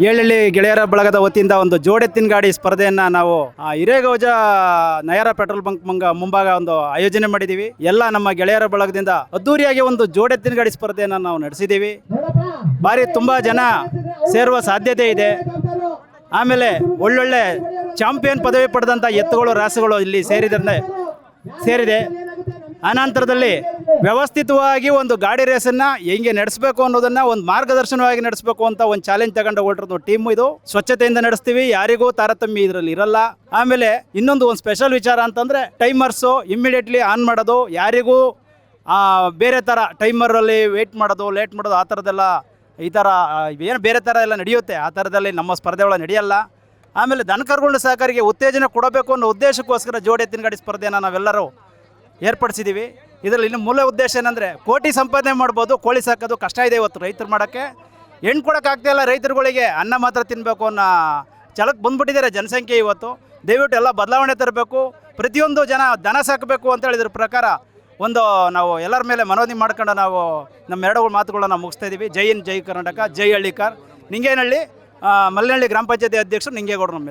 ಏಳಹಳ್ಳಿ ಗೆಳೆಯರ ಬಳಗದ ವತಿಯಿಂದ ಒಂದು ಜೋಡೆತ್ತಿನ ಗಾಡಿ ಸ್ಪರ್ಧೆಯನ್ನ ನಾವು ಹಿರೇಗೌಜ ನಯರ ಪೆಟ್ರೋಲ್ ಬಂಕ್ ಮುಂಭಾಗ ಒಂದು ಆಯೋಜನೆ ಮಾಡಿದೀವಿ. ಎಲ್ಲ ನಮ್ಮ ಗೆಳೆಯರ ಬಳಗದಿಂದ ಅದ್ದೂರಿಯಾಗಿ ಒಂದು ಜೋಡೆತ್ತಿನ ಗಾಡಿ ಸ್ಪರ್ಧೆಯನ್ನ ನಾವು ನಡೆಸಿದೀವಿ. ಬಾರಿ ತುಂಬಾ ಜನ ಸೇರುವ ಸಾಧ್ಯತೆ ಇದೆ. ಆಮೇಲೆ ಒಳ್ಳೊಳ್ಳೆ ಚಾಂಪಿಯನ್ ಪದವಿ ಪಡೆದಂಥ ಎತ್ತುಗಳು ರಾಸುಗಳು ಇಲ್ಲಿ ಸೇರಿದೆ. ಅನಂತರದಲ್ಲಿ ವ್ಯವಸ್ಥಿತವಾಗಿ ಒಂದು ಗಾಡಿ ರೇಸನ್ನು ಹೆಂಗೆ ನಡೆಸಬೇಕು ಅನ್ನೋದನ್ನು ಒಂದು ಮಾರ್ಗದರ್ಶನವಾಗಿ ನಡೆಸಬೇಕು ಅಂತ ಒಂದು ಚಾಲೆಂಜ್ ತಗೊಂಡು ಹೊರಟಿರೋದು ಟೀಮು. ಇದು ಸ್ವಚ್ಛತೆಯಿಂದ ನಡೆಸ್ತೀವಿ, ಯಾರಿಗೂ ತಾರತಮ್ಯ ಇದರಲ್ಲಿ ಇರಲ್ಲ. ಆಮೇಲೆ ಇನ್ನೊಂದು ಸ್ಪೆಷಲ್ ವಿಚಾರ ಅಂತಂದರೆ ಟೈಮರ್ಸು ಇಮ್ಮಿಡಿಯೇಟ್ಲಿ ಆನ್ ಮಾಡೋದು, ಯಾರಿಗೂ ಬೇರೆ ಥರ ಟೈಮರಲ್ಲಿ ಲೇಟ್ ಮಾಡೋದು ಆ ಥರದ್ದೆಲ್ಲ ಈ ಥರ ಏನು ಬೇರೆ ಥರ ಎಲ್ಲ ನಡೆಯುತ್ತೆ. ಆ ಥರದಲ್ಲಿ ನಮ್ಮ ಸ್ಪರ್ಧೆಗಳು ನಡೆಯಲ್ಲ. ಆಮೇಲೆ ದನಕರುಗಳ ಸಹಕಾರಿಗೆ ಉತ್ತೇಜನ ಕೊಡಬೇಕು ಅನ್ನೋ ಉದ್ದೇಶಕ್ಕೋಸ್ಕರ ಜೋಡೆತ್ತಿನ ಗಾಡಿ ಸ್ಪರ್ಧೆಯನ್ನು ನಾವೆಲ್ಲರೂ ಏರ್ಪಡಿಸಿದ್ದೀವಿ. ಇದರಲ್ಲಿ ಇನ್ನು ಮೂಲ ಉದ್ದೇಶ ಏನಂದರೆ ಕೋಟಿ ಸಂಪಾದನೆ ಮಾಡ್ಬೋದು, ಕೋಳಿ ಸಾಕೋದು ಕಷ್ಟ ಇದೆ ಇವತ್ತು ರೈತರು ಮಾಡೋಕ್ಕೆ. ಹೆಣ್ಣು ಕೊಡೋಕ್ಕಾಗ್ತಾಯಿಲ್ಲ ರೈತರುಗಳಿಗೆ, ಅನ್ನ ಮಾತ್ರ ತಿನ್ನಬೇಕು ಅನ್ನೋ ಛಲಕ್ಕೆ ಬಂದುಬಿಟ್ಟಿದ್ದಾರೆ ಜನಸಂಖ್ಯೆ ಇವತ್ತು. ದಯವಿಟ್ಟು ಎಲ್ಲ ಬದಲಾವಣೆ ತರಬೇಕು, ಪ್ರತಿಯೊಂದು ಜನ ದನ ಸಾಕಬೇಕು ಅಂತ ಹೇಳಿದ್ರ ಪ್ರಕಾರ ನಾವು ಎಲ್ಲರ ಮೇಲೆ ಮನವಿ ಮಾಡ್ಕೊಂಡು ನಾವು ನಮ್ಮ ಎರಡು ಮಾತುಗಳನ್ನ ಮುಗಿಸ್ತಾ ಇದ್ದೀವಿ. ಜೈ ಹಿಂದ್, ಜೈ ಕರ್ನಾಟಕ, ಜೈ ಹಳ್ಳಿಕಾರ್. ನಿಂಗೇನಹಳ್ಳಿ ಮಲ್ಲನಹಳ್ಳಿ ಗ್ರಾಮ ಪಂಚಾಯತಿ ಅಧ್ಯಕ್ಷರು ನಿಂಗೇಗೌಡರು ನಮ್ಮ